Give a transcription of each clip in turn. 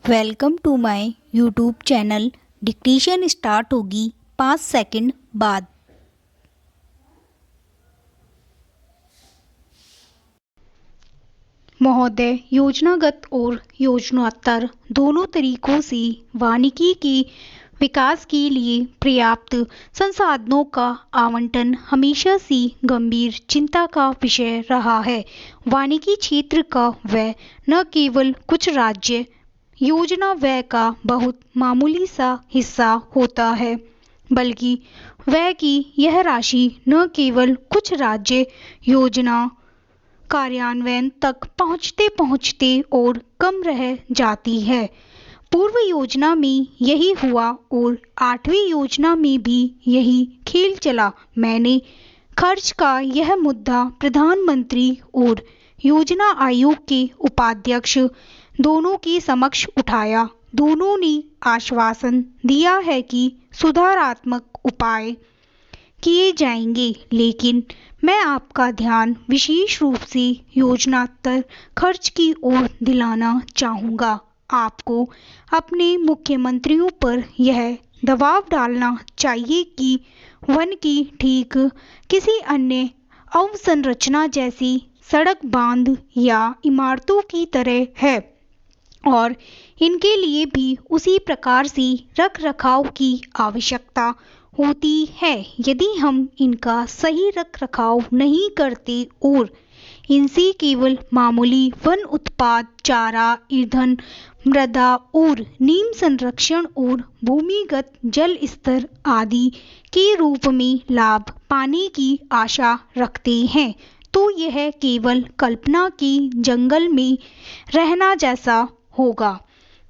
Welcome to my YouTube channel. Dictation start होगी 5 second बाद। महोदय, योजनागत और योजनात्तर दोनों तरीकों से वानिकी के विकास के लिए पर्याप्त संसाधनों का आवंटन हमेशा से गंभीर चिंता का विषय रहा है। वानिकी क्षेत्र का व्यय न केवल कुछ राज्य योजना व्यय का बहुत मामूली सा हिस्सा होता है, बल्कि व्यय की यह राशि न केवल कुछ राज्य योजना कार्यान्वयन तक पहुंचते पहुंचते और कम रह जाती है। पूर्व योजना में यही हुआ और 8वीं योजना में भी यही खेल चला। मैंने खर्च का यह मुद्दा प्रधानमंत्री और योजना आयोग के उपाध्यक्ष दोनों के समक्ष उठाया। दोनों ने आश्वासन दिया है कि सुधारात्मक उपाय किए जाएंगे, लेकिन मैं आपका ध्यान विशेष रूप से योजनात्तर खर्च की ओर दिलाना चाहूँगा। आपको अपने मुख्यमंत्रियों पर यह दबाव डालना चाहिए कि वन की ठीक किसी अन्य अवसंरचना जैसी सड़क, बांध या इमारतों की तरह है और इनके लिए भी उसी प्रकार से रख रखाव की आवश्यकता होती है। यदि हम इनका सही रख रखाव नहीं करते और इनसे केवल मामूली वन उत्पाद, चारा, ईंधन, मृदा और नीम संरक्षण और भूमिगत जल स्तर आदि के रूप में लाभ पाने की आशा रखते हैं, तो यह केवल कल्पना की जंगल में रहना जैसा होगा।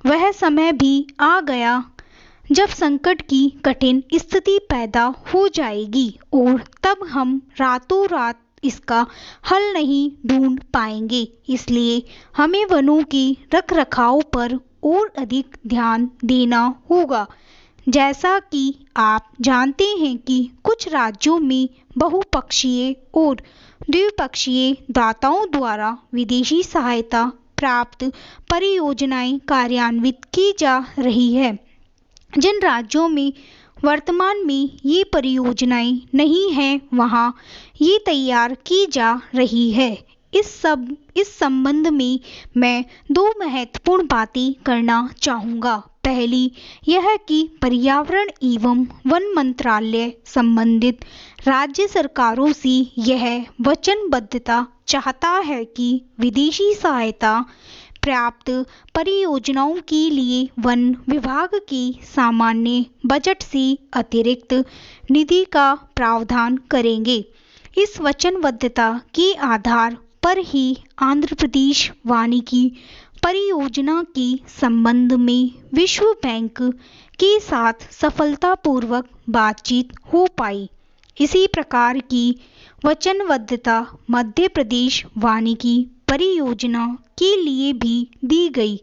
वह समय भी आ गया जब संकट की कठिन स्थिति पैदा हो जाएगी और तब हम रातों रात इसका हल नहीं ढूंढ पाएंगे। इसलिए हमें वनों के रखरखाव पर और अधिक ध्यान देना होगा। जैसा कि आप जानते हैं कि कुछ राज्यों में बहुपक्षीय और द्विपक्षीय दाताओं द्वारा विदेशी सहायता प्राप्त परियोजनाएं कार्यान्वित की जा रही है। जिन राज्यों में वर्तमान में ये परियोजनाएं नहीं हैं, वहां ये तैयार की जा रही है। इस संबंध में मैं 2 महत्वपूर्ण बातें करना चाहूँगा। पहली यह कि पर्यावरण एवं वन मंत्रालय संबंधित राज्य सरकारों से यह वचनबद्धता चाहता है कि विदेशी सहायता प्राप्त परियोजनाओं के लिए वन विभाग के सामान्य बजट से अतिरिक्त निधि का प्रावधान करेंगे। इस वचनबद्धता के आधार पर ही आंध्र प्रदेश वानिकी परियोजना के संबंध में विश्व बैंक के साथ सफलतापूर्वक बातचीत हो पाई। इसी प्रकार की वचनबद्धता मध्य प्रदेश वानिकी परियोजना के लिए भी दी गई,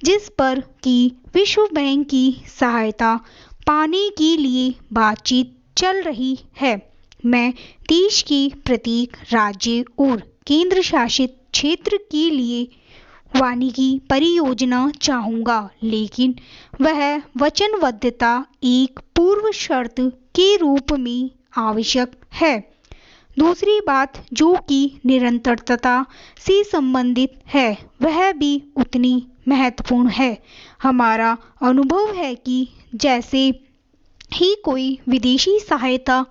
जिस पर कि विश्व बैंक की सहायता पाने के लिए बातचीत चल रही है। मैं देश के प्रत्येक राज्य और केंद्र शासित क्षेत्र के लिए वानिकी परियोजना चाहूँगा, लेकिन वह वचनबद्धता एक पूर्व शर्त के रूप में आवश्यक है। दूसरी बात जो कि निरंतरता से संबंधित है, वह भी उतनी महत्वपूर्ण है। हमारा अनुभव है कि जैसे ही कोई विदेशी सहायता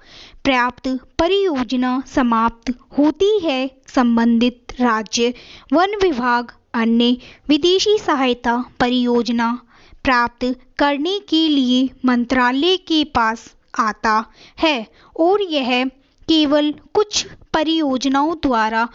प्राप्त परियोजना समाप्त होती है, संबंधित राज्य वन विभाग अन्य विदेशी सहायता परियोजना प्राप्त करने के लिए मंत्रालय के पास आता है और यह केवल कुछ परियोजनाओं द्वारा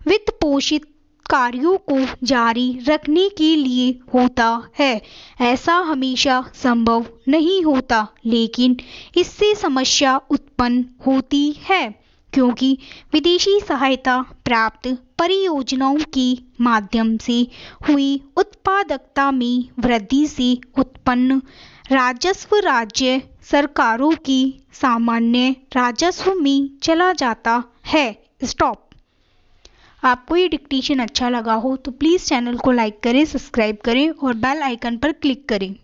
वित्त पोषित कार्यों को जारी रखने के लिए होता है। ऐसा हमेशा संभव नहीं होता, लेकिन इससे समस्या उत्पन्न होती है, क्योंकि विदेशी सहायता प्राप्त परियोजनाओं के माध्यम से हुई उत्पादकता में वृद्धि से उत्पन्न राजस्व राज्य सरकारों की सामान्य राजस्व में चला जाता है। स्टॉप। आपको ये डिक्टेशन अच्छा लगा हो तो प्लीज़ चैनल को लाइक करें, सब्सक्राइब करें और बेल आइकन पर क्लिक करें।